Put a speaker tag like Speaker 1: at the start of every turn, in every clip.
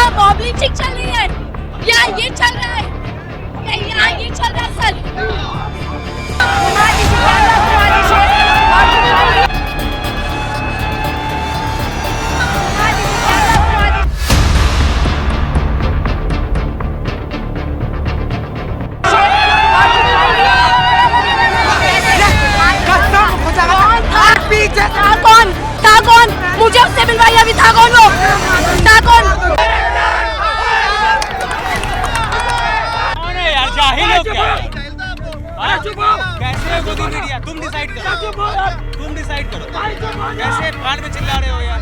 Speaker 1: यहाँ Bob lynching चल रही है, यहाँ ये चल रहा है, यहाँ ये चल रहा है सर। था कौन? मुझे उससे मिलवाई, अभी था कौन वो? था कौन?
Speaker 2: कौन है यार, जाहिल हो क्या? कैसे है मोदी मीडिया? तुम डिसाइड करो, तुम डिसाइड करो कैसे कान में चिल्ला रहे हो यार।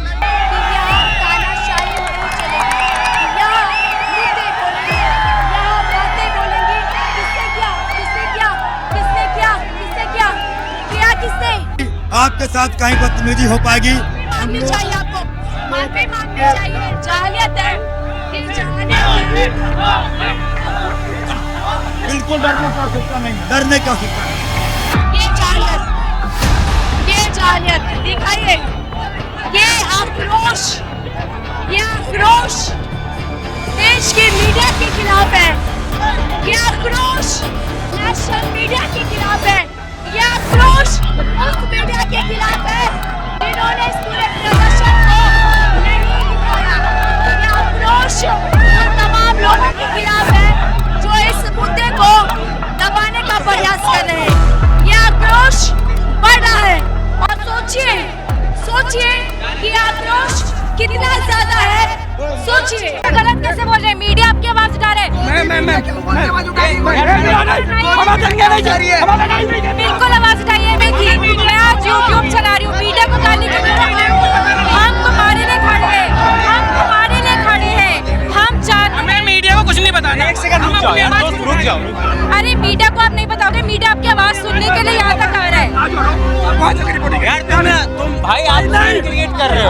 Speaker 3: आपके साथ कहीं बदतमीजी हो पाएगी?
Speaker 1: माफी चाहिए आपको, माफी चाहिए। जाहिलियत है,
Speaker 3: बिल्कुल डरने का आवश्यकता नहीं, डरने की आवश्यकता नहीं।
Speaker 1: ये जाहिलियत दिखाइए, ये आक्रोश देश के मीडिया के खिलाफ है, ये आक्रोश नेशनल मीडिया के खिलाफ है, ये आक्रोश उस मीडिया के खिलाफ है जिन्होंने इस पूरे प्रदर्शन को नहीं दिखाया। ये आक्रोश उन तमाम लोगों के खिलाफ है जो इस मुद्दे को दबाने का प्रयास कर रहे हैं। ये आक्रोश बढ़ रहा है और सोचिए कि आक्रोश कितना ज्यादा है। सोचिए, गलत कैसे बोल रहे हैं? मीडिया आपकी आवाज उठा रहे हैं। बिल्कुल आवाज उठाइए। मैं आज यूट्यूब चला रही हूँ, मीडिया को गाली क्यों दे रहे हैं? हम तुम्हारे लिए खड़े हैं, हम चाहते हैं।
Speaker 2: मीडिया को कुछ नहीं बताना। एक सेकंड रुक जाओ।
Speaker 1: अरे मीडिया को आप नहीं बताओगे, मीडिया आपकी आवाज सुनने के लिए यहाँ तक आ रहा है।
Speaker 2: यार तुम भाई आप क्रिएट कर रहे हो,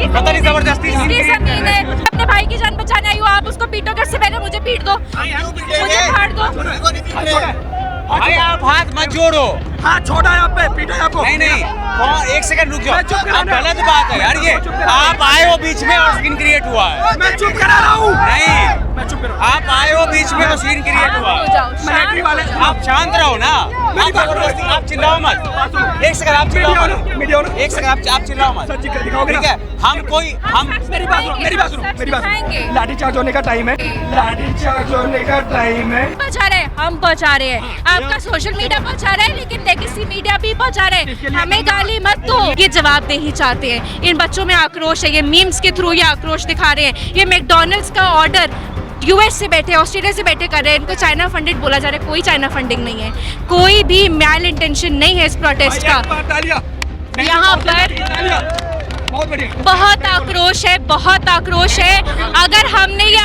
Speaker 2: पता नहीं जबरदस्ती
Speaker 1: अपने भाई की जान बचाने आई हो, आप उसको पीटोगे, उससे पहले मुझे पीट दो, मुझे फाड़ दो।
Speaker 2: भाई आप हाथ मत जोड़ो।
Speaker 4: हाथ छोड़ा है आप पे, पीटा है आपको।
Speaker 2: नहीं, एक सेकंड रुक जाओ। गलत बात है यार, ये आप आए हो बीच में और सीन क्रिएट हुआ है।
Speaker 4: मैं चुप करा रहा हूँ।
Speaker 2: नहीं,
Speaker 4: मैं चुप करा।
Speaker 2: आप आए हो बीच में और सीन क्रिएट हुआ है। आप शांत रहो ना, आप चिल्लाओ मत। एक सेकंड आप चिल्लाओ मत, एक सेकंड आप चिल्लाओ मत, ठीक है?
Speaker 4: मेरी बात सुनो। लाठी चार्ज होने का टाइम है,
Speaker 1: हम पहुंचा रहे हैं, आपका सोशल मीडिया पहुंचा रहा है, लेकिन लेगेसी मीडिया भी पहुंचा रहे हैं। हमें गाली मत दो। ये जवाब नहीं चाहते हैं, इन बच्चों में आक्रोश है, ये मीम्स के थ्रू ये आक्रोश दिखा रहे हैं। ये मैकडॉनल्ड्स का ऑर्डर यूएस से बैठे, ऑस्ट्रेलिया से बैठे कर रहे हैं, इनको चाइना फंडेड बोला जा रहा है। कोई चाइना फंडिंग नहीं है, कोई भी मैल इंटेंशन नहीं है इस प्रोटेस्ट का। यहाँ पर बहुत आक्रोश है। अगर हमने ये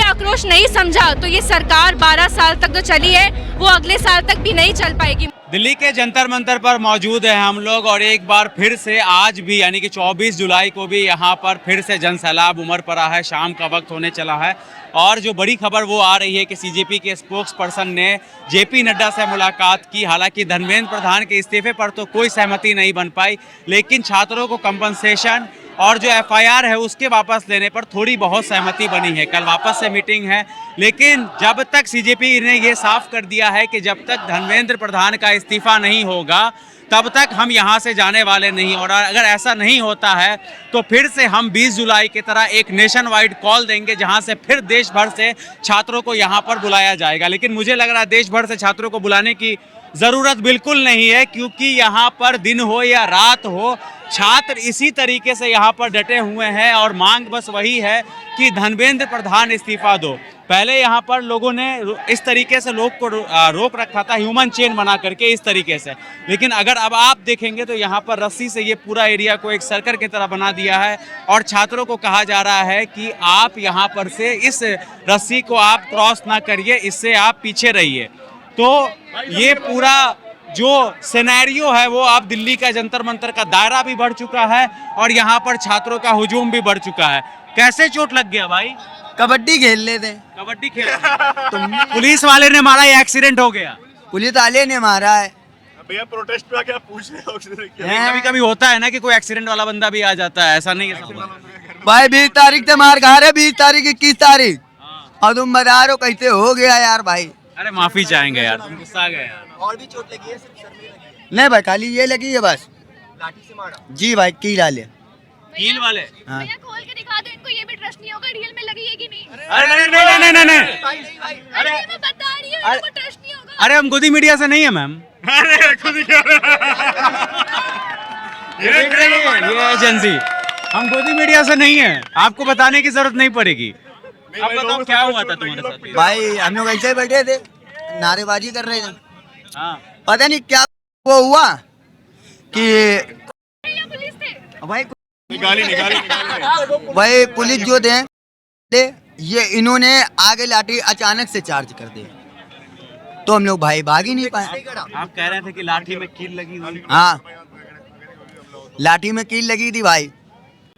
Speaker 1: आक्रोश नहीं समझा तो ये सरकार 12 साल तक जो चली है वो अगले साल तक भी नहीं चल पाएगी।
Speaker 2: दिल्ली के जंतर मंतर पर मौजूद है हम लोग और एक बार फिर से आज भी यानी कि 24 जुलाई को भी यहाँ पर फिर से जनसैलाब उमड़ पड़ा है। शाम का वक्त होने चला है और जो बड़ी खबर वो आ रही है कि सीजेपी के स्पोक्स पर्सन ने जेपी नड्डा से मुलाकात की। हालांकि धर्मेंद्र प्रधान के इस्तीफे पर तो कोई सहमति नहीं बन पाई, लेकिन छात्रों को कंपनसेशन और जो एफआईआर है उसके वापस लेने पर थोड़ी बहुत सहमति बनी है। कल वापस से मीटिंग है, लेकिन जब तक सीजेपी ने ये साफ कर दिया है कि जब तक धर्मेंद्र प्रधान का इस्तीफा नहीं होगा तब तक हम यहाँ से जाने वाले नहीं। और अगर ऐसा नहीं होता है तो फिर से हम 20 जुलाई की तरह एक नेशन वाइड कॉल देंगे, जहाँ से फिर देश भर से छात्रों को यहाँ पर बुलाया जाएगा। लेकिन मुझे लग रहा है देश भर से छात्रों को बुलाने की ज़रूरत बिल्कुल नहीं है, क्योंकि यहाँ पर दिन हो या रात हो छात्र इसी तरीके से यहाँ पर डटे हुए हैं और मांग बस वही है कि धर्मेंद्र प्रधान इस्तीफा दो। पहले यहाँ पर लोगों ने इस तरीके से लोग को रोक रखा था, ह्यूमन चेन बना करके इस तरीके से, लेकिन अगर अब आप देखेंगे तो यहाँ पर रस्सी से ये पूरा एरिया को एक सर्कल की तरह बना दिया है और छात्रों को कहा जा रहा है कि आप यहाँ पर से इस रस्सी को आप क्रॉस ना करिए, इससे आप पीछे रहिए। तो ये पूरा जो सिनेरियो है वो अब दिल्ली का जंतर मंतर का दायरा भी बढ़ चुका है और यहाँ पर छात्रों का हुजूम भी बढ़ चुका है। कैसे चोट लग गया भाई?
Speaker 5: कबड्डी खेल ले थे।
Speaker 2: कबड्डी खेल पुलिस वाले ने मारा या एक्सीडेंट हो गया?
Speaker 5: पुलिस वाले ने मारा है।
Speaker 4: भैया प्रोटेस्ट पे आके आप पूछ रहे हो?
Speaker 2: कभी कभी होता है ना कि कोई एक्सीडेंट वाला बंदा भी आ जाता है, ऐसा नहीं है।
Speaker 5: भाई 20 तारीख से मार खा रहे, 20 तारीख 21 तारीख, और तुम बता रहे हो कैसे हो गया यार भाई।
Speaker 2: अरे माफी चाहेंगे यार, तुम गुस्सा आ गए यार।
Speaker 5: और भी चोट लगी है, सिर्फ सर में लगी है? नहीं भाई, खाली ये लगी है बस, लाठी से मारा जी भाई, कील वाले।
Speaker 2: कील वाले?
Speaker 5: हाँ।
Speaker 1: भैया खोल के दिखा दो इनको, ये भी ट्रस्ट नहीं होगा रियल में लगी है कि नहीं।
Speaker 2: अरे नहीं नहीं नहीं नहीं नहीं,
Speaker 1: अरे मैं बता रही हूँ, इनको ट्रस्ट नहीं होगा।
Speaker 2: अरे हम गोदी मीडिया से नहीं है मैम। ये एजेंसी, हम गोदी मीडिया से नहीं है, आपको बताने की जरूरत नहीं पड़ेगी। अब बताओ क्या हुआ था तुम्हारे साथ?
Speaker 5: भाई हम लोग ऐसे ही बैठे थे, नारेबाजी कर रहे थे,
Speaker 2: हाँ।
Speaker 5: पता नहीं क्या वो हुआ कि
Speaker 1: भैया पुलिस थे।
Speaker 5: भाई भाई पुलिस जो थे ये इन्होंने आगे लाठी अचानक से चार्ज कर दी, तो हम लोग भाई भाग ही नहीं पाए।
Speaker 2: आप कह रहे थे कि लाठी में कील लगी हुई।
Speaker 5: हाँ, लाठी में कील लगी थी भाई।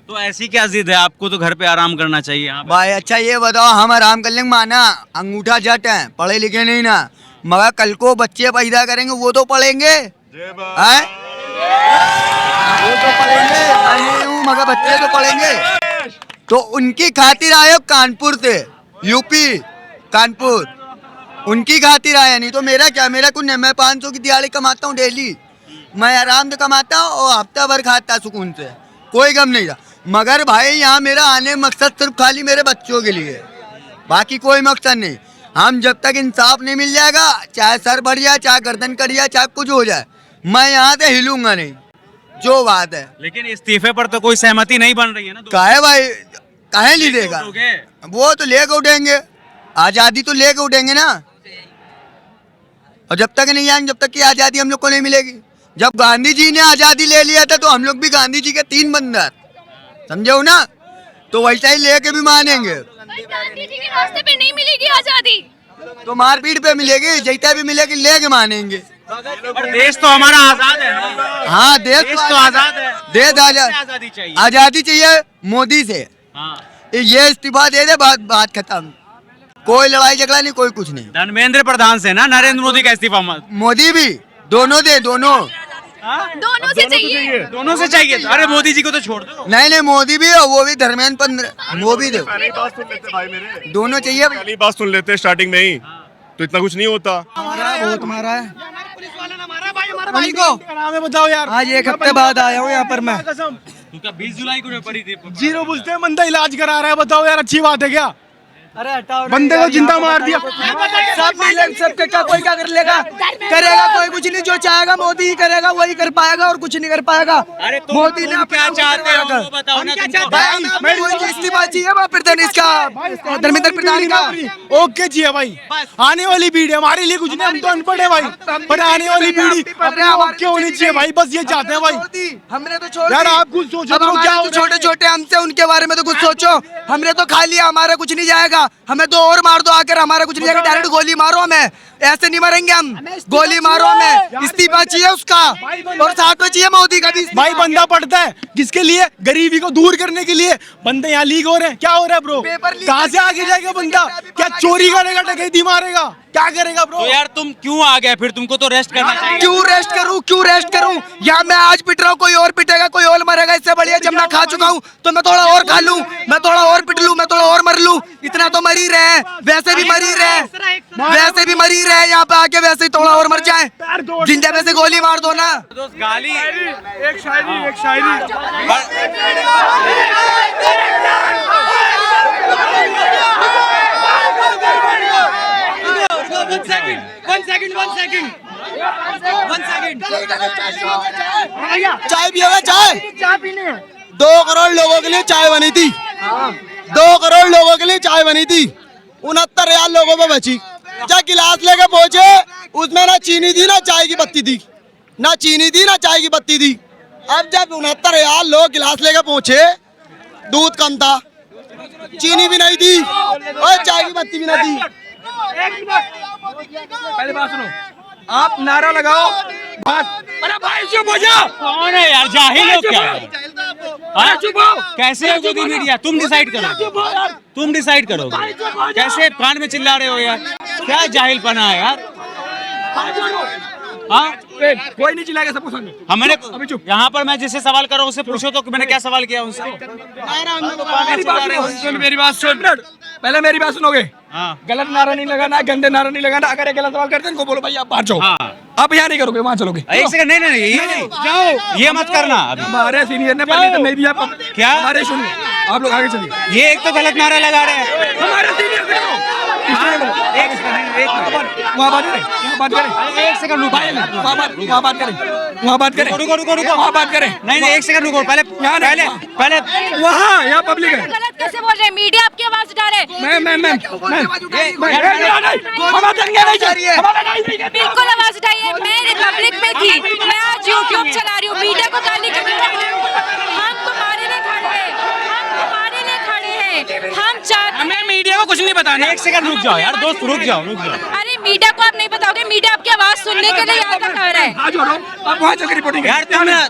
Speaker 2: तो ऐसी क्या जिद है, आपको तो घर पे आराम करना चाहिए। हाँ
Speaker 5: भाई अच्छा ये बताओ, हम आराम कर लेंगे माना, अंगूठा जट है, पढ़े लिखे नहीं ना, मगर कल को बच्चे पैदा करेंगे वो तो पढ़ेंगे हैं? वो तो पढ़ेंगे, मैं नहीं हूँ मगर बच्चे तो पढ़ेंगे। तो उनकी खातिर आए कानपुर से, यूपी कानपुर, उनकी खातिर आया, नहीं तो मेरा क्या, मेरा कुछ नहीं। मैं 500 की दिहाड़ी कमाता हूँ डेली, मैं आराम से कमाता हूँ और हफ्ता भर खाता सुकून से, कोई गम नहीं था। मगर भाई यहाँ मेरा आने का मकसद सिर्फ खाली मेरे बच्चों के लिए, बाकी कोई मकसद नहीं। हम जब तक इंसाफ नहीं मिल जाएगा, चाहे सर बढ़ जाए, चाहे गर्दन कट जाए, चाहे कुछ हो जाए, मैं यहाँ से हिलूंगा नहीं, जो बात है।
Speaker 2: लेकिन इस्तीफे पर तो कोई सहमति नहीं बन रही है ना।
Speaker 5: काहे भाई, काहे नहीं देगा,
Speaker 2: उठोगे?
Speaker 5: वो तो लेके उठेंगे, आजादी तो लेके उठेंगे ना। और जब तक नहीं आएंगे, जब तक की आजादी हम लोग को नहीं मिलेगी। जब गांधी जी ने आजादी ले लिया था तो हम लोग भी गांधी जी के 3 बंदर, समझो ना, तो वैसा ही लेके भी मानेंगे।
Speaker 1: गांधी जी के रास्ते पे नहीं मिलेगी आजादी,
Speaker 5: तो मारपीट पे मिलेगी, जैसा भी मिलेगी लेके मानेंगे।
Speaker 2: और देश तो हमारा आजाद है ना।
Speaker 5: हाँ, देश
Speaker 2: तो आजाद है,
Speaker 5: देश
Speaker 2: आजादी चाहिए।
Speaker 5: आजादी चाहिए मोदी से।
Speaker 2: हाँ।
Speaker 5: ये इस्तीफा दे दे, बात खत्म, कोई लड़ाई झगड़ा नहीं, कोई कुछ नहीं।
Speaker 2: धर्मेंद्र प्रधान से ना, नरेंद्र मोदी का इस्तीफा मत।
Speaker 5: मोदी भी, दोनों दे, दोनों
Speaker 1: दोनों से चाहिए।
Speaker 2: दोनों से चाहिए। अरे मोदी जी को तो छोड़ दो।
Speaker 5: नहीं मोदी भी और वो भी धर्मेंद्र, वो भी दो, दोनों चाहिए।
Speaker 6: पहली बात सुन लेते स्टार्टिंग में ही, तो इतना कुछ नहीं होता।
Speaker 4: बहुत मारा है
Speaker 3: भाई को
Speaker 4: हमें बताओ यार,
Speaker 3: आज 1 हफ्ते बाद आया हूँ यहाँ पर मैं।
Speaker 2: उनका 20 जुलाई को पड़ी थी।
Speaker 4: जीरो बुझते हैं, बंदा इलाज करा रहा है, बताओ यार अच्छी बात है क्या?
Speaker 3: अरे हटाओ,
Speaker 4: बंदे को जिंदा मार दिया।
Speaker 3: सब क्या कोई क्या कर लेगा, करेगा कोई कुछ नहीं, जो चाहेगा मोदी ही करेगा, वही कर पाएगा और कुछ नहीं कर पाएगा।
Speaker 2: अरे
Speaker 3: मोदी ने
Speaker 2: क्या चाहते हो वो बताओ ना।
Speaker 3: भाई इस्तीफा चाहिए प्रधान इसका, धर्मेंद्र प्रधान का।
Speaker 4: ओके जी है भाई, आने वाली पीढ़ी हमारे लिए कुछ नहीं, हम तो अनपढ़ है भाई, पर आने वाली पीढ़ी क्यों होनी चाहिए भाई, बस ये चाहते हैं भाई।
Speaker 3: हमने तो छोड़
Speaker 4: यार आप कुछ सोचो, तो क्या हो
Speaker 3: छोटे छोटे हमसे, उनके बारे में तो कुछ सोचो। हमने तो खा लिया, हमारा कुछ नहीं जाएगा, हमें तो और मार दो आकर, हमारा कुछ नहीं जाएगा, डायरेक्ट गोली मारो हमें, ऐसे नहीं मरेंगे हम, गोली मारो हमें। इस्तीफा चाहिए उसका, और साथ में चाहिए मोदी का भी।
Speaker 4: भाई बंदा पढ़ता है किसके लिए, गरीबी को दूर करने के लिए। बंदे यहाँ लीक हो रहे हैं, क्या हो रहा है ब्रो, कहाँ से आगे जाएगा बंदा, क्या चोरी करेगा, डकैती मारेगा, क्या करेगा ब्रो?
Speaker 2: तो यार तुम क्यों आ गए फिर, तुमको तो रेस्ट करना चाहिए।
Speaker 3: क्यों रेस्ट करूं, क्यों रेस्ट करूं? या मैं आज पिट रहा हूँ, कोई और पिटेगा, कोई और मरेगा, इससे बढ़िया जब मैं खा चुका हूँ तो मैं थोड़ा और खा लूं, मैं थोड़ा और पिट लूं, मैं थोड़ा और मर लूं। इतना तो मर ही रहे हैं, वैसे भी मर ही रहे हैं, वैसे भी मर ही रहे हैं, यहाँ पे आके वैसे ही थोड़ा और मर जाए, जिंदे में से गोली मार दो ना।
Speaker 2: दोस्त गाली
Speaker 4: एक शायरी
Speaker 3: चाय पिएगा, चाय पीने 2 करोड़ लोगों के लिए चाय बनी थी, 2 करोड़ लोगों के लिए चाय बनी थी, 69,000 लोगों पे बची। जब गिलास लेके पहुंचे उसमें ना चीनी थी ना चाय की पत्ती थी, ना चीनी थी ना चाय की पत्ती थी। अब जब 69,000 लोग गिलास लेके पहुंचे, दूध कम था, चीनी भी नहीं थी और चाय की पत्ती भी नहीं थी।
Speaker 4: पहले बात सुनो, आप नारा लगाओ बात। अरे भाई चुप हो जा,
Speaker 2: कौन है यार, जाहिल हो क्या है? हाँ? कैसे है गोदी मीडिया, तुम डिसाइड करो, तुम डिसाइड करोगे कैसे कान में चिल्ला रहे हो यार, क्या जाहिलपना है यार। हाँ
Speaker 4: कोई नहीं चिल्लाएगा, सबको सुन।
Speaker 2: हमने
Speaker 4: अभी चुप।
Speaker 2: यहाँ पर मैं जिससे सवाल कर रहा हूँ उससे पूछो तो मैंने क्या सवाल किया उनसे।
Speaker 4: मेरी बात सुन, पहले मेरी बात सुनोगे।
Speaker 2: हाँ
Speaker 4: गलत नारा नहीं लगाना, गंदे नारा नहीं लगाना। अगर ये गलत सवाल करते हैं इनको बोलो भाई आप बाहर जाओ।
Speaker 2: हाँ
Speaker 4: आप यहाँ नहीं करोगे, वहाँ चलोगे।
Speaker 2: एक सेकंड, नहीं नहीं ये नहीं,
Speaker 4: जाओ,
Speaker 2: ये मत करना अभी।
Speaker 4: हमारे सीनियर ने परमिशन नहीं दिया।
Speaker 2: क्या?
Speaker 4: हमारे सुनिए, आप लोग आगे चलिए।
Speaker 2: ये एक तो गलत नारा लगा रहे हैं।
Speaker 4: हमारे सीनियर
Speaker 2: एक सेकंड,
Speaker 4: वहाँ बात करें, वहाँ बात करें,
Speaker 2: एक सेकंड रुको,
Speaker 4: वहाँ बात करें, वहाँ बात करें,
Speaker 2: रुको रुको रुको,
Speaker 4: वहाँ बात करें।
Speaker 2: नहीं नहीं एक सेकंड रुको, पहले पहले पहले
Speaker 4: वहाँ यहाँ पब्लिक है।
Speaker 1: गलत कैसे बोल रहे हैं? मीडिया आपकी आवाज उठा रहे हैं। बिल्कुल आवाज उठाइए। मैं रिपब्लिक में थी, मैं आज यूट्यूब चला रही हूँ। मीडिया को गाली क्यों दे रहे हो? हम तुम्हारे लिए खड़े हैं, हम तुम्हारे लिए खड़े हैं। हम चाहते
Speaker 2: हमें मीडिया को कुछ नहीं बताना। एक सेकंड रुक जाओ यार दोस्त, रुक जाओ रुक जाओ।
Speaker 1: अरे मीडिया को आप नहीं बताओगे, मीडिया आपकी आवाज सुनने के लिए यहाँ तक आ रहा है।
Speaker 4: आप वहाँ चल के रिपोर्टिंग
Speaker 2: यार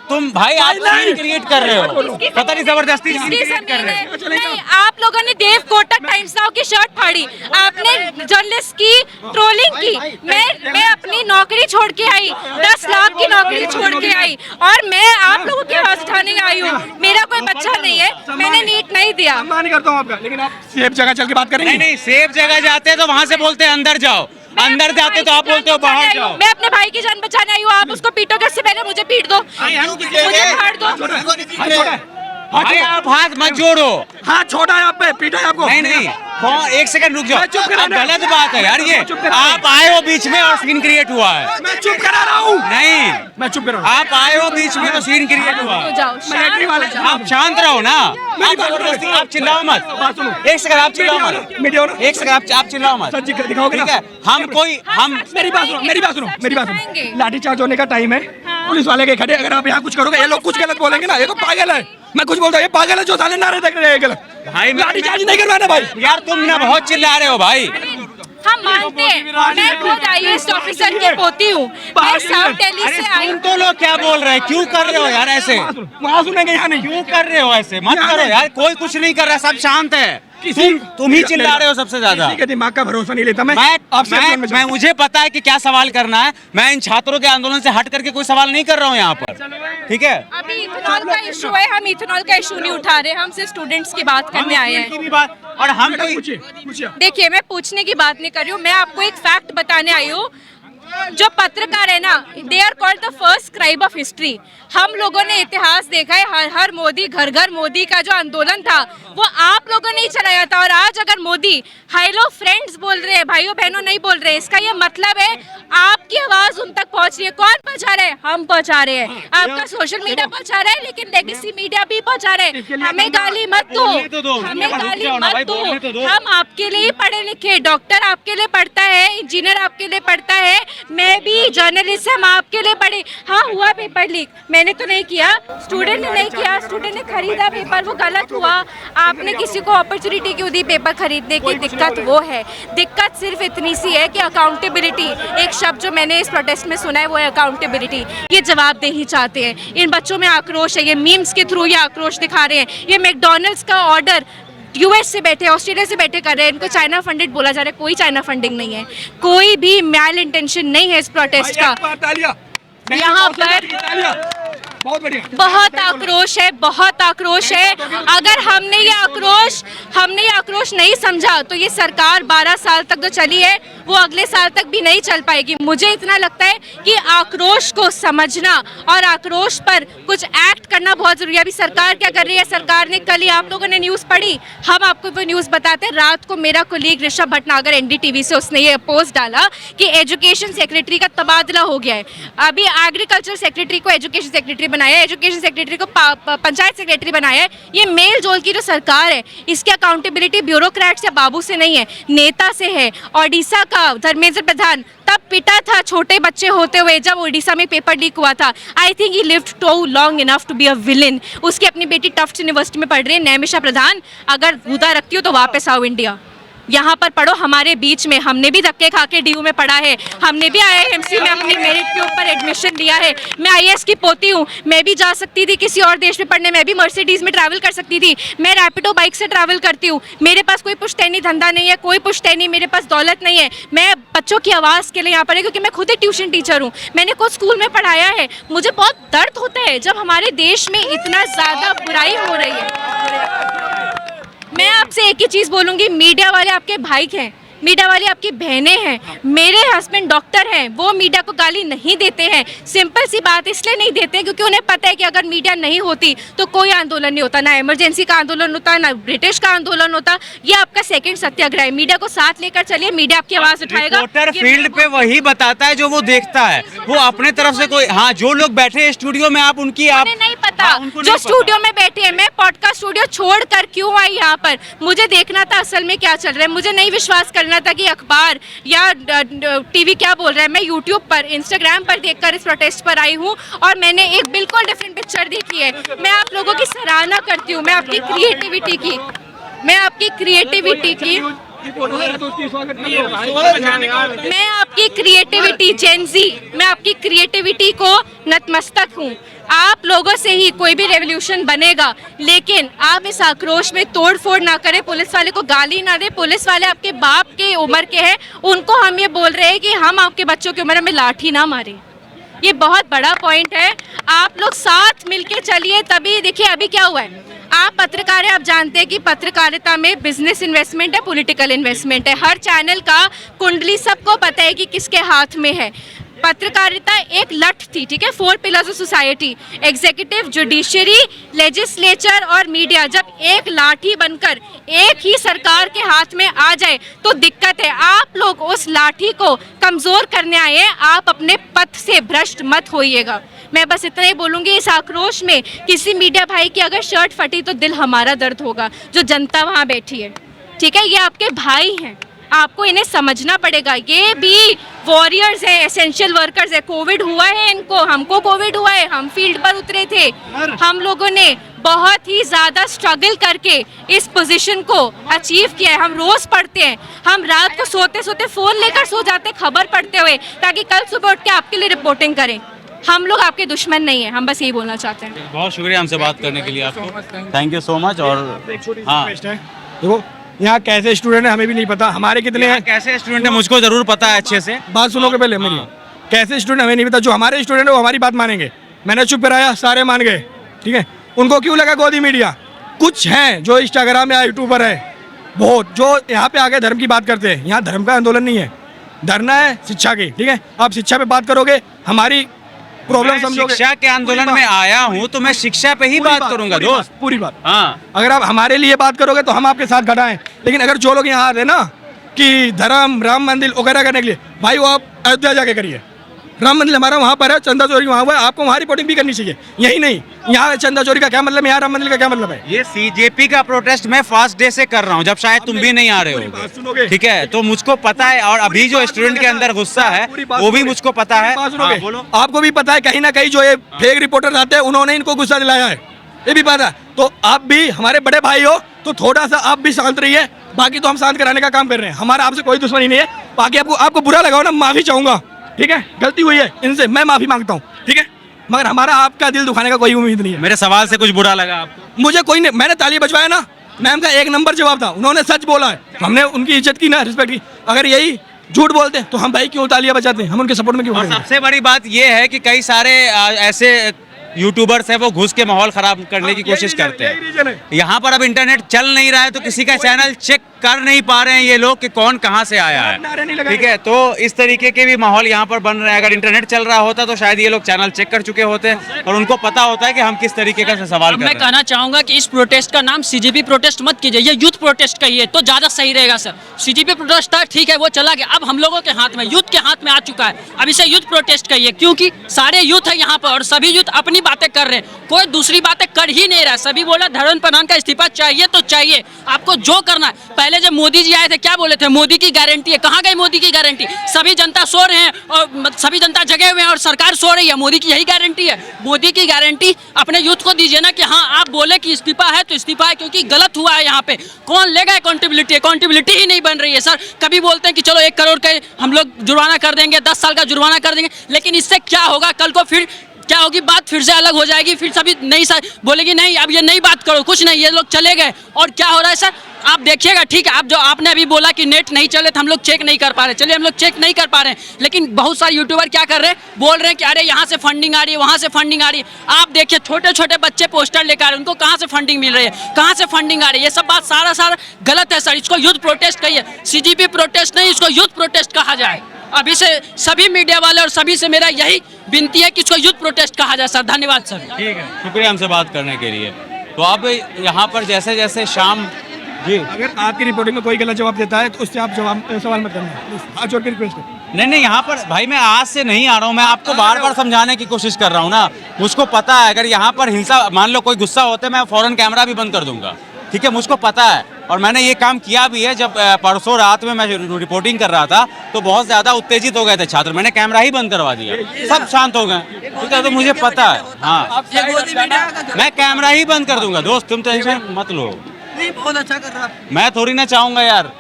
Speaker 2: तुम भाई आप सीन क्रिएट कर रहे हो, पता नहीं जबरदस्ती सीन क्रिएट कर रहे हो।
Speaker 1: नहीं, आप लोगों ने देव कोटक टाइम्स नाउ की शर्ट फाड़ी, आपने जर्नलिस्ट की ट्रोलिंग की। मैं अपनी नौकरी छोड़ के आई, 10 लाख की नौकरी छोड़ के आई, और मैं आप लोगों की आवाज उठाने आई हूँ। मेरा कोई बच्चा नहीं है, मैंने नीट नहीं दिया।
Speaker 4: सम्मान करता हूँ आपका, लेकिन आप सेफ जगह चल के बात करेंगे।
Speaker 2: नहीं नहीं सेफ जगह जाते हैं तो वहाँ से बोलते हैं अंदर जाओ, अंदर जाते तो आप बोलते हो बाहर जाओ।
Speaker 1: मैं अपने भाई की जान बचाने आई हूँ, आप उसको पीटोगे, उससे पहले मुझे पीट दो, मुझे फाड़ दो।
Speaker 2: भाई आप हाथ मत जोड़ो।
Speaker 4: हाथ छोटा है आप पे, पीटा है आपको।
Speaker 2: नहीं नहीं एक सेकंड रुक जाओ,
Speaker 4: चुप करा,
Speaker 2: गलत बात है यार ये। आप आए हो बीच में और सीन क्रिएट हुआ है।
Speaker 4: मैं चुप करा रहा हूँ।
Speaker 2: नहीं
Speaker 4: मैं चुप कर रहा हूँ।
Speaker 2: आप आए हो बीच में तो सीन क्रिएट हुआ
Speaker 1: हो
Speaker 2: है।
Speaker 1: जाओ, शांत हो जाओ।
Speaker 2: आप शांत रहो ना, आप जबरदस्ती आप चिल्लाओ मत।
Speaker 4: बात सुनो।
Speaker 2: एक सेकंड आप चिल्लाओ मत,
Speaker 4: मीडिया
Speaker 2: एक सेकंड आप चिल्लाओ मत।
Speaker 4: सच कर दिखाओगे
Speaker 2: ठीक
Speaker 4: ना?
Speaker 2: है हम
Speaker 4: मेरी बात सुनो, मेरी बात सुनो, मेरी बात
Speaker 1: दिखाएंगे।
Speaker 4: सुनो। लाठीचार्ज होने का टाइम है, पुलिस वाले के खड़े। अगर आप यहाँ कुछ करोगे, ये लोग कुछ गलत बोलेंगे ना, ये तो पागल है। मैं कुछ बोलता हूँ, ये पागल है जो साले नारे तक रहे हैं गलत।
Speaker 2: भाई
Speaker 4: लाठीचार्ज नहीं करवाना भाई।
Speaker 2: यार तुम ना बहुत चिल्ला रहे हो भाई।
Speaker 1: हम मानते हैं, मैं खुद IAS ऑफिसर की पोती हूँ, मैं साउथ दिल्ली से आई
Speaker 2: तुम तो लोग क्या बोल रहे हैं, क्यों कर रहे हो यार ऐसे,
Speaker 4: वहाँ सुनेंगे, यहाँ नहीं।
Speaker 2: क्यों कर रहे हो ऐसे, मत करो यार। कोई कुछ नहीं कर रहा, सब शांत है। तुम ही चिल्ला रहे हो सबसे ज्यादा।
Speaker 4: किसी के दिमाग का भरोसा नहीं लेता मैं।
Speaker 2: मैं मुझे पता है कि क्या सवाल करना है। मैं इन छात्रों के आंदोलन से हट करके कोई सवाल नहीं कर रहा हूँ यहाँ पर, ठीक है।
Speaker 1: अभी इथेनॉल का इशू है, हम इथेनॉल का इशू नहीं उठा रहे, हम सिर्फ स्टूडेंट्स की बात करने आए हैं।
Speaker 2: और हम
Speaker 1: देखिए, मैं पूछने की बात नहीं कर रही हूँ, मैं आपको एक फैक्ट बताने आई हूँ। जो पत्रकार है ना, they are called the first scribe of history. हम लोगों ने इतिहास देखा है, हर हर मोदी, घर घर मोदी का जो आंदोलन था वो आप लोगों ने ही चलाया था। और आज अगर मोदी हेलो फ्रेंड्स बोल रहे हैं, भाइयों बहनों नहीं बोल रहे, इसका ये मतलब है आपकी आवाज उन तक पहुंच रही है। कौन पहुंचा रहे हैं? हम पहुंचा रहे हैं। आपका सोशल मीडिया पहुंचा रहा है, लेकिन लेगेसी मीडिया भी पहुंचा रहे हैं। हमें गाली मत दो, हमें गाली मत दो। हम आपके लिए पढ़े लिखे, डॉक्टर आपके लिए पढ़ता है, इंजीनियर आपके लिए पढ़ता है, मैं भी जर्नलिस्ट, हम आपके लिए पढ़े। हाँ हुआ पेपर लीक, मैंने तो नहीं किया, स्टूडेंट ने नहीं किया, स्टूडेंट ने खरीदा पेपर, वो गलत हुआ। आपने किसी को अपॉर्चुनिटी क्यों दी पेपर खरीदने की? दिक्कत वो है। दिक्कत सिर्फ इतनी सी है कि अकाउंटेबिलिटी, एक शब्द जो मैंने इस प्रोटेस्ट में सुना है वो है अकाउंटेबिलिटी। ये जवाबदेही चाहते हैं, इन बच्चों में आक्रोश है, ये मीम्स के थ्रू ये आक्रोश दिखा रहे हैं। ये मैकडॉनल्ड्स का ऑर्डर US से बैठे, ऑस्ट्रेलिया से बैठे कर रहे हैं, इनको चाइना फंडेड बोला जा रहा है। कोई चाइना फंडिंग नहीं है, कोई भी मैल इंटेंशन नहीं है इस प्रोटेस्ट का। यहाँ पर
Speaker 4: बहुत बढ़िया,
Speaker 1: बहुत आक्रोश है, बहुत आक्रोश है। अगर हमने ये आक्रोश नहीं समझा तो ये सरकार 12 साल तक जो चली है वो अगले साल तक भी नहीं चल पाएगी। मुझे इतना लगता है कि आक्रोश को समझना और आक्रोश पर कुछ एक्ट करना बहुत जरूरी है। अभी सरकार क्या कर रही है? सरकार ने कल ही, आप लोगों ने न्यूज़ पढ़ी, हम आपको वो न्यूज़ बताते हैं। रात को मेरा कोलीग ऋषभ भटनागर NDTV से, उसने ये पोस्ट डाला कि एजुकेशन सेक्रेटरी का तबादला हो गया है। अभी एग्रीकल्चर सेक्रेटरी को एजुकेशन सेक्रेटरी बनाया है, एजुकेशन सेक्रेटरी को पंचायत सेक्रेटरी बनाया है। ये मेल जोल की जो सरकार है, इसकी अकाउंटेबिलिटी ब्यूरोक्रेट्स या बाबू से नहीं है, नेता से है। ओडिशा का धर्मेंद्र प्रधान तब पिटा था छोटे बच्चे होते हुए जब ओडिशा में पेपर लीक हुआ था। I think he lived too long enough to be a villain. उसकी अपनी बेटी टफ्ट यूनिवर्सिटी में पढ़ रही है, नैमिषा प्रधान। अगर मुद्दा रखती हो तो वापस आओ इंडिया। यहाँ पर पढ़ो हमारे बीच में। हमने भी धक्के खा के डीयू में पढ़ा है, हमने भी IIMC में अपनी मेरिट के ऊपर एडमिशन लिया है। मैं IAS की पोती हूँ, मैं भी जा सकती थी किसी और देश में पढ़ने, मैं भी मर्सिडीज़ में ट्रैवल कर सकती थी। मैं रैपिडो बाइक से ट्रैवल करती हूँ, मेरे पास कोई पुश्तैनी धंधा नहीं है, कोई पुश्तैनी मेरे पास दौलत नहीं है। मैं बच्चों की आवाज़ के लिए यहाँ पर है, क्योंकि मैं खुद एक ट्यूशन टीचर हूँ, मैंने खुद स्कूल में पढ़ाया है। मुझे बहुत दर्द होता है जब हमारे देश में इतना ज़्यादा बुराई हो रही है। मैं आपसे एक ही चीज़ बोलूँगी, मीडिया वाले आपके भाई हैं, मीडिया वाली आपकी बहनें हैं। मेरे हस्बैंड डॉक्टर हैं, वो मीडिया को गाली नहीं देते हैं। सिंपल सी बात इसलिए नहीं देते क्योंकि उन्हें पता है कि अगर मीडिया नहीं होती तो कोई आंदोलन नहीं होता, ना इमरजेंसी का आंदोलन होता, ना ब्रिटिश का आंदोलन होता। ये आपका सेकंड सत्याग्रह है। मीडिया को साथ लेकर चलिए, मीडिया आपकी आवाज़ उठाएगा।
Speaker 2: रिपोर्टर फील्ड पे वही बताता है जो वो देखता है, वो अपने तरफ से कोई, हाँ जो लोग बैठे हैं स्टूडियो में, आप उनकी आप
Speaker 1: नहीं पता,
Speaker 2: हाँ, उनको
Speaker 1: जो
Speaker 2: नहीं
Speaker 1: स्टूडियो में बैठे हैं। मैं पॉडकास्ट स्टूडियो छोड़कर क्यों आई यहाँ पर? मुझे देखना था असल में क्या चल रहा है, मुझे नहीं विश्वास करना था कि अखबार या टीवी क्या बोल रहा है। मैं यूट्यूब पर, इंस्टाग्राम पर देखकर इस प्रोटेस्ट पर आई हूँ और मैंने एक बिल्कुल डिफरेंट पिक्चर देखी है। मैं आप लोगों की सराहना करती हूँ, मैं आपकी क्रिएटिविटी की, मैं आपकी क्रिएटिविटी की, मैं आपकी क्रिएटिविटी जेनजी, मैं आपकी क्रिएटिविटी को नतमस्तक हूँ। आप लोगों से ही कोई भी रेवोल्यूशन बनेगा, लेकिन आप इस आक्रोश में तोड़ फोड़ ना करें, पुलिस वाले को गाली ना दे। पुलिस वाले आपके बाप के उम्र के हैं, उनको हम ये बोल रहे हैं कि हम आपके बच्चों की उम्र में लाठी ना मारें। ये बहुत बड़ा पॉइंट है। आप लोग साथ मिलके चलिए, तभी देखिए अभी क्या हुआ है। आप पत्रकार हैं, आप जानते हैं कि पत्रकारिता में बिजनेस इन्वेस्टमेंट है, पॉलिटिकल इन्वेस्टमेंट है। हर चैनल का कुंडली सबको पता है कि किसके हाथ में है। पत्रकारिता एक लठ थी, ठीक है, 4 pillars of society, executive, judiciary, legislature और मीडिया। जब एक लाठी बनकर एक ही सरकार के हाथ में आ जाए तो दिक्कत है। आप लोग उस लाठी को कमज़ोर करने आए हैं, आप अपने पथ से भ्रष्ट मत होइएगा। मैं बस इतना ही बोलूँगी, इस आक्रोश में किसी मीडिया भाई की अगर शर्ट फटी तो दिल हमारा दर्द होगा, जो जनता वहाँ बैठी है, ठीक है। ये आपके भाई हैं, आपको इन्हें समझना पड़ेगा। ये भी वॉरियर्स हैं, एसेंशियल वर्कर्स हैं। कोविड हुआ है इनको, हमको कोविड हुआ है, हम फील्ड पर उतरे थे। हम लोगों ने बहुत ही ज़्यादा स्ट्रगल करके इस पोजीशन को अचीव किया है। हम रोज़ पढ़ते हैं, हम रात को सोते सोते फ़ोन लेकर सो जाते हैं खबर पढ़ते हुए, ताकि कल सुबह उठ के आपके लिए रिपोर्टिंग करें। हम लोग आपके दुश्मन नहीं हैं, हम बस यही बोलना चाहते हैं।
Speaker 2: बहुत शुक्रिया हमसे बात करने के लिए आपको, थैंक यू सो मच। और हाँ
Speaker 4: देखो, यहाँ कैसे स्टूडेंट है हमें भी नहीं पता, हमारे कितने हैं,
Speaker 2: कैसे स्टूडेंट है मुझको जरूर पता है अच्छे से।
Speaker 4: बात सुनोगे पहले मेरी। कैसे स्टूडेंट हमें नहीं पता, जो हमारे स्टूडेंट है वो हमारी बात मानेंगे। मैंने चुप कराया, सारे मान गए, ठीक है। उनको क्यों लगा गोदी मीडिया? कुछ हैं जो इंस्टाग्राम या यूट्यूबर है बहुत, जो यहाँ पे आके धर्म की बात करते हैं। यहाँ धर्म का आंदोलन नहीं है, धरना है शिक्षा की, ठीक है। आप शिक्षा पे बात करोगे, हमारी प्रॉब्लम समझोगे।
Speaker 2: शिक्षा के आंदोलन में आया हूँ तो मैं शिक्षा पे ही बात करूंगा दोस्त,
Speaker 4: पूरी बात।
Speaker 2: हाँ,
Speaker 4: अगर आप हमारे लिए बात करोगे तो हम आपके साथ खड़ा हैं, लेकिन अगर जो लोग यहाँ आते ना कि धर्म, राम मंदिर वगैरह करने के लिए, भाई वो आप अयोध्या जाके करिए। राम मंदिर हमारा वहाँ पर है, चंदा चोरी वहाँ हुआ है, आपको वहाँ रिपोर्टिंग भी करनी चाहिए। यही नहीं, यहाँ चंदा चोरी का क्या मतलब है, यहाँ राम मंदिर का क्या मतलब है?
Speaker 2: ये CJP का प्रोटेस्ट मैं फर्स्ट डे से कर रहा हूँ, जब शायद तुम भी नहीं आ रहे हो, ठीक है। तो मुझको पता है, और अभी जो स्टूडेंट के अंदर गुस्सा है वो भी मुझको पता है। हाँ, बोलो।
Speaker 4: आपको भी पता है कहीं ना कहीं जो ये फेक रिपोर्टर आते हैं उन्होंने इनको गुस्सा दिलाया है, ये भी पता है। तो आप भी हमारे बड़े भाई हो तो थोड़ा सा आप भी शांत रहिए। बाकी तो हम शांत कराने का काम कर रहे हैं, हमारा आपसे कोई दुश्मनी नहीं है। बाकी आपको बुरा लगाओ ना, माफी चाहूंगा, ठीक है। गलती हुई है इनसे, मैं माफी मांगता हूँ, ठीक है। मगर हमारा आपका दिल दुखाने का कोई उम्मीद नहीं है।
Speaker 2: मेरे सवाल से कुछ बुरा लगा आपको?
Speaker 4: मुझे कोई नहीं, मैंने ताली बजवाया ना, मैम का 1 नंबर जवाब था, उन्होंने सच बोला है, हमने उनकी इज्जत की ना, रिस्पेक्ट की। अगर यही झूठ बोलते तो हम भाई क्यों तालियां बजाते हैं, हम उनके सपोर्ट में क्यों
Speaker 2: और सबसे बड़ी बात यह है कि कई सारे ऐसे यूट्यूबर्स है वो घुस के माहौल खराब करने की कोशिश करते हैं। यहाँ पर अब इंटरनेट चल नहीं रहा है तो किसी का चैनल चेक कर नहीं पा रहे हैं ये लोग कि कौन कहाँ से आया है, ठीक है। तो इस तरीके के भी माहौल यहाँ पर बन रहा है। अगर इंटरनेट चल रहा होता तो शायद ये लोग चैनल चेक कर चुके होते हैं और उनको पता होता है कि हम किस तरीके का सवाल कर रहे हैं।
Speaker 7: मैं कहना चाहूंगा कि इस प्रोटेस्ट का नाम CJP प्रोटेस्ट मत कीजिए, ये यूथ प्रोटेस्ट कहिए तो ज्यादा सही रहेगा सर। CJP प्रोटेस्ट था, ठीक है, वो चला गया, अब हम लोगों के हाथ में, यूथ के हाथ में आ चुका है, अब इसे यूथ प्रोटेस्ट कहिए, क्योंकि सारे यूथ है यहाँ पर और सभी यूथ अपनी बातें कर रहे हैं, कोई दूसरी बातें कर ही नहीं रहा। सभी बोला धर्मेंद्र प्रधान का इस्तीफा चाहिए तो चाहिए, आपको जो करना है। पहले जब मोदी जी आए थे क्या बोले थे, मोदी की गारंटी है, कहाँ गई मोदी की गारंटी? सभी जनता सो रहे हैं और सभी जनता जगे हुए हैं और सरकार सो रही है, मोदी की यही गारंटी है। मोदी की गारंटी अपने यूथ को दीजिए ना कि हाँ आप बोले कि इस्तीफा है तो इस्तीफा है, क्योंकि गलत हुआ है यहाँ पे। कौन लेगा अकाउंटेबिलिटी? अकाउंटेबिलिटी ही नहीं बन रही है सर। कभी बोलते हैं कि चलो 1 करोड़ का हम लोग जुर्माना कर देंगे, 10 साल का जुर्माना कर देंगे, लेकिन इससे क्या होगा? कल को फिर क्या होगी, बात फिर से अलग हो जाएगी, फिर सभी नई बोलेगी नहीं अब ये नई बात करो, कुछ नहीं, ये लोग चले गए। और क्या हो रहा है सर, आप देखिएगा, ठीक है, आप जो आपने अभी बोला कि नेट नहीं चले तो हम लोग चेक नहीं कर पा रहे, चलिए हम लोग चेक नहीं कर पा रहे हैं, लेकिन बहुत सारे यूट्यूबर क्या कर रहे हैं, बोल रहे हैं कि अरे यहाँ से फंडिंग आ रही है, वहाँ से फंडिंग आ रही है। आप देखिए छोटे छोटे बच्चे पोस्टर लेकर आ रहे हैं, उनको कहाँ से फंडिंग मिल रही है, कहाँ से फंडिंग आ रही है? ये सब बात सारा गलत है सर। इसको यूथ प्रोटेस्ट कहिए, CGP प्रोटेस्ट नहीं, इसको यूथ प्रोटेस्ट कहा जाए। अभी से सभी मीडिया वाले और सभी से मेरा यही विनती है कि इसको यूथ प्रोटेस्ट कहा जाए सर। धन्यवाद सर।
Speaker 2: ठीक है, शुक्रिया हमसे बात करने के लिए। तो अब यहाँ पर जैसे जैसे शाम जी,
Speaker 4: अगर आपकी रिपोर्टिंग में कोई गलत जवाब देता है तो उससे आप सवाल मत करना, हाथ जोड़ के रिक्वेस्ट है।
Speaker 2: नहीं यहाँ पर भाई मैं आज से नहीं आ रहा हूँ, मैं आपको बार बार समझाने की कोशिश कर रहा हूँ ना। मुझको पता है अगर यहाँ पर हिंसा, मान लो कोई गुस्सा होता है, मैं फौरन कैमरा भी बंद कर दूंगा, ठीक है, मुझको पता है। और मैंने ये काम किया भी है। जब परसों रात में मैं रिपोर्टिंग कर रहा था तो बहुत ज़्यादा उत्तेजित हो गए थे छात्र, मैंने कैमरा ही बंद करवा दिया, सब शांत हो गए, ठीक है, तो मुझे पता है। हाँ, मैं कैमरा ही बंद कर दूंगा दोस्त, तुम टेंशन मत लो।
Speaker 5: बहुत अच्छा कर रहा,
Speaker 2: मैं थोड़ी ना चाहूँगा यार।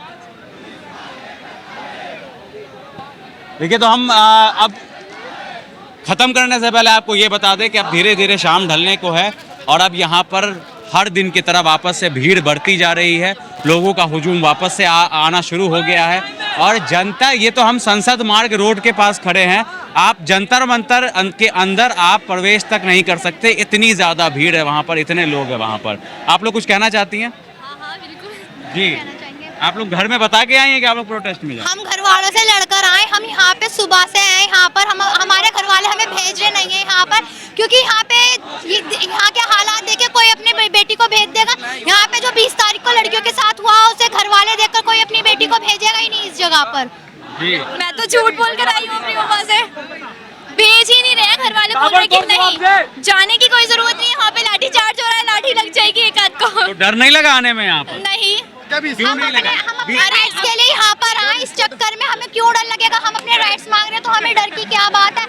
Speaker 2: देखिए, तो हम अब ख़त्म करने से पहले आपको ये बता दें कि अब धीरे धीरे शाम ढलने को है और अब यहाँ पर हर दिन की तरह वापस से भीड़ बढ़ती जा रही है, लोगों का हुजूम वापस से आना शुरू हो गया है। और जनता, ये तो हम संसद मार्ग रोड के पास खड़े हैं, आप जंतर मंतर के अंदर आप प्रवेश तक नहीं कर सकते, इतनी ज़्यादा भीड़ है वहाँ पर, इतने लोग हैं वहाँ पर। आप लोग कुछ कहना चाहती हैं?
Speaker 8: हाँ बिल्कुल
Speaker 2: जी, आप लोग घर में बता के आए हैं कि आप लोग प्रोटेस्ट में जाए?
Speaker 8: हम घर वालों से लड़कर आए, हम यहाँ पे सुबह से आए, यहाँ पर हमारे घर वाले हमें भेज रहे नहीं है यहाँ पर, क्योंकि यहाँ पे यहाँ के हालात देखे कोई अपनी बेटी को भेज देगा। यहाँ पे जो 20 तारीख को लड़कियों के साथ हुआ उसे घर वाले देखकर कोई अपनी बेटी को भेजेगा ही नहीं इस जगह पर। मैं तो झूठ बोल कर आई हूँ अपनी मम्मा से, भेज ही नहीं रहे घर वाले, बोल रहे कि नहीं जाने की कोई जरूरत नहीं, यहाँ पे लाठी चार्ज हो रहा है, लाठी लग जाएगी एक आध को।
Speaker 2: तो डर नहीं लगा आने में यहाँ पर?
Speaker 8: नहीं,
Speaker 2: क्यों नहीं लगा?
Speaker 8: हम अपने राइट्स के लिए यहाँ पर आए, इस चक्कर में हमें क्यों डर लगेगा? हम अपने राइट्स मांग रहे हैं तो हमें डर की क्या बात है?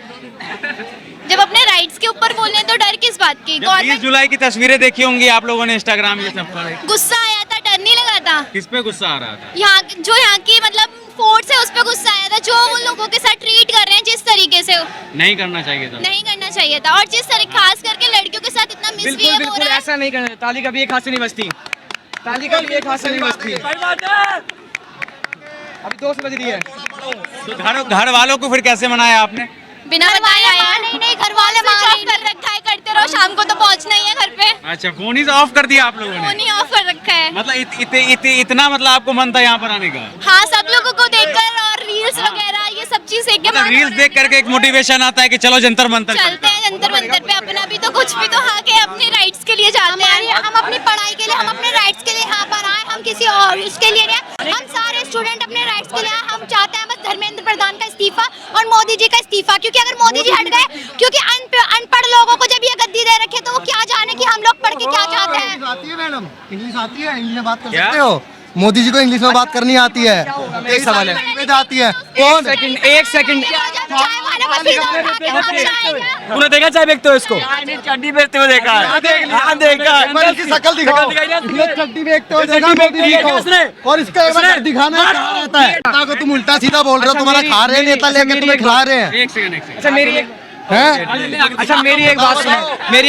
Speaker 8: जब अपने राइट्स के ऊपर बोलने तो डर किस बात की?
Speaker 2: 20 जुलाई की तस्वीरें देखी होंगी आप लोगों ने इंस्टाग्राम ये सब पर।
Speaker 8: गुस्सा आया था, डर नहीं लगा था।
Speaker 2: किस पे गुस्सा आ रहा था?
Speaker 8: यहाँ की मतलब फोर्स है उस पे गुस्सा आया था, जो उन लोगों के साथ ट्रीट कर रहे हैं जिस तरीके से
Speaker 2: नहीं करना चाहिए था,
Speaker 8: नहीं करना चाहिए था। और जिस तरह खास करके लड़कियों के साथ इतना मिसबिहेव हो रहा है,
Speaker 9: ऐसा नहीं करना। ताली कभी एक हाथ से नहीं बजती, ताली कभी एक हाथ से नहीं बजती। अभी 2 बज रही है।
Speaker 2: तो घर वालों को फिर कैसे मनाया आपने?
Speaker 8: बिना बताए आया? नहीं, घर वाले कर रखा है, करते रहो, शाम को तो पहुंचना ही है घर पे।
Speaker 2: अच्छा, फोन ही ऑफ कर दिया आप लोगों ने?
Speaker 8: फोन ही ऑफ कर रखा है।
Speaker 2: मतलब इतना मतलब आपको मन था यहाँ पर आने का?
Speaker 8: हाँ, सब लोगों को देखकर और रील्स वगैरह ये सब चीज देख के,
Speaker 2: मतलब रील्स देख करके एक मोटिवेशन आता है कि चलो जंतर मंतर
Speaker 8: चलते हैं जंतर मंतर पे, अपना भी तो कुछ भी तो हाँ के अपने राइट्स के लिए जाते हैं। हम अपनी पढ़ाई के लिए, हम अपने राइट्स के लिए यहाँ पर आए, हम किसी और उसके लिए नहीं। हम सारे स्टूडेंट अपने राइट्स के लिए आए। हम चाहते हैं बस धर्मेंद्र प्रधान का इस्तीफा और मोदी जी का इस्तीफा, क्योंकि अगर मोदी जी हट गए, क्योंकि अनपढ़ लोगों को जब ये गद्दी दे रखे तो वो क्या जाने कि हम लोग पढ़ के क्या चाहते हैं।
Speaker 3: आती है मैडम, इंग्लिश आती है, इंग्लिश में बात कर सकते हो? मोदी जी को इंग्लिश में बात करनी आती है? एक सवाल है, आती है? कौन?
Speaker 9: एक सेकंड
Speaker 8: चाय वाले को सीधा उठा के हम जाएंगे।
Speaker 9: तूने देखा चाय बेचते हो इसको? चड्डी बेचते हुए देखा है। हाँ देखा है।
Speaker 3: पर इसकी शक्ल दिखाओ, चड्डी बेचते हो देखा मोदी जी को, और इसका एक बार दिखाना कहाँ रहता है? को तुम उल्टा सीधा बोल रहे हो, तुम्हारा खा रहे हैं नेता लेके तुम्हें खिला रहे हैं।
Speaker 2: एक सेकंड
Speaker 9: अच्छा मेरी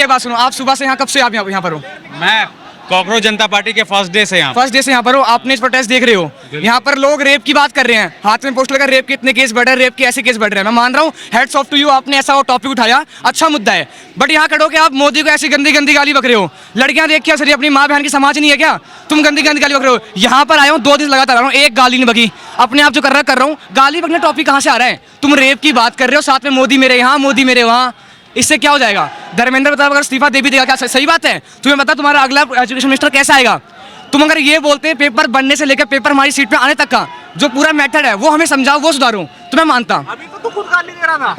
Speaker 9: एक बात सुनो, आप सुबह से यहाँ कब से आप यहाँ पर हो?
Speaker 2: मैं कॉकरोच जनता पार्टी के फर्स्ट डे से
Speaker 9: यहाँ पर हो। आपने इस प्रोटेस्ट देख रहे हो, यहाँ पर लोग रेप की बात कर रहे हैं, हाथ में पोस्ट लगा रेप के इतने केस बढ़ रहे हैं, रेप के ऐसे केस बढ़ रहे हैं। मैं मान रहा हूँ, हेड्स ऑफ टू यू, आपने ऐसा टॉपिक उठाया, अच्छा मुद्दा है। बट यहाँ खड़ो के आप मोदी को ऐसी गंदी गंदी गाली बक रहे हो। लड़कियां देख क्या सर, अपनी माँ बहन की समाज नहीं है क्या? तुम गंदी गंदी गाली बक रहे हो। यहाँ पर आया हूँ 2 दिन लगातार आ रहा हूँ, एक गाली नहीं बकी। अपने आप जो कर रहा हूँ, गाली बकने टॉपिक कहाँ से आ रहा है? तुम रेप की बात कर रहे हो, साथ में मोदी मेरे यहाँ, मोदी मेरे वहाँ, इससे क्या हो जाएगा? धर्मेंद्र प्रधान अगर इस्तीफा दे भी देगा, क्या सही बात है? तुम्हें पता तुम्हारा अगला एजुकेशन मिनिस्टर कैसा आएगा? तुम अगर ये बोलते हैं पेपर बनने से लेकर पेपर हमारी सीट पे आने तक का जो पूरा मेथड है वो हमें समझाओ, वो सुधारो, तो मैं मानता। अभी तो तू खुद गाली दे रहा था।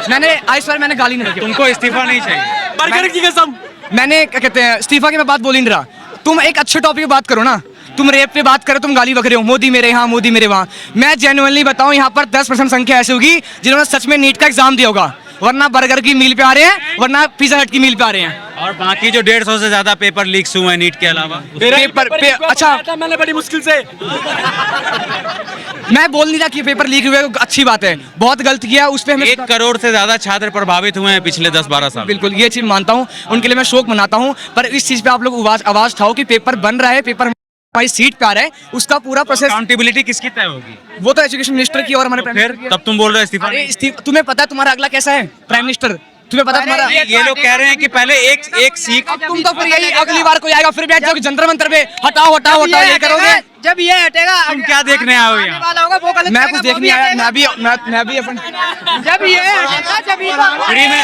Speaker 9: मैंने इस बार मैंने गाली नहीं रखी।
Speaker 2: तुमको इस्तीफा नहीं चाहिए?
Speaker 9: बर्गर की कसम। मैंने क्या कहते हैं इस्तीफा की मैं बात बोल ही नहीं रहा। तुम एक अच्छे टॉपिक पे बात करो ना। तुम रेप पे बात करो, तुम गाली बक रहे हो, मोदी मेरे यहाँ मोदी मेरे वहाँ। मैं जेन्युइनली बताऊं, यहाँ पर 10% संख्या ऐसी होगी जिन्होंने सच में नीट का एग्जाम दिया होगा, वरना बर्गर की मील पे आ रहे हैं, वरना पिज्जा हट की मील पे आ रहे हैं।
Speaker 2: और बाकी जो 150 से ज्यादा पेपर लीक्स हुए हैं नीट के अलावा,
Speaker 9: अच्छा मैंने बड़ी मुश्किल से मैं बोल नहीं रहा कि पेपर लीक हुए, अच्छी बात है, बहुत गलत किया उस पे हमें
Speaker 2: 1 करोड़ से ज्यादा छात्र प्रभावित हुए हैं पिछले 10-12 साल।
Speaker 9: बिल्कुल ये चीज मानता हूँ, उनके लिए मैं शोक मनाता हूँ, पर इस चीज पे आप लोग आवाज उठाओ कि पेपर बन रहा है, पेपर हमारी सीट पे आ रहा है, उसका पूरा प्रोसेस
Speaker 2: अकाउंटेबिलिटी किसकी तय होगी?
Speaker 9: वो तो एजुकेशन मिनिस्टर की और हमारे प्राइम
Speaker 2: फिर
Speaker 9: मिनिस्टर की है।
Speaker 2: तब तुम बोल रहे हो इस्तीफा?
Speaker 9: अरे तुम्हें पता है तुम्हारा अगला कैसा है प्राइम मिनिस्टर? तुम्हें पता है तुम्हारा?
Speaker 2: ये लोग कह रहे हैं कि पहले एक सीख।
Speaker 9: तुम तो फिर यही अगली बार कोई आएगा फिर बैठ जाओगे जंतर मंतर पे, हटाओ हटाओ हटाओ ये करोगे।
Speaker 10: जब ये हटेगा
Speaker 2: तुम क्या देखने आए हो यहाँ?
Speaker 10: वाला होगा वो गलत
Speaker 9: मैं कुछ देख नहीं आया, मैं भी अपन
Speaker 10: जब ये हटेगा जब ये
Speaker 2: फ्री में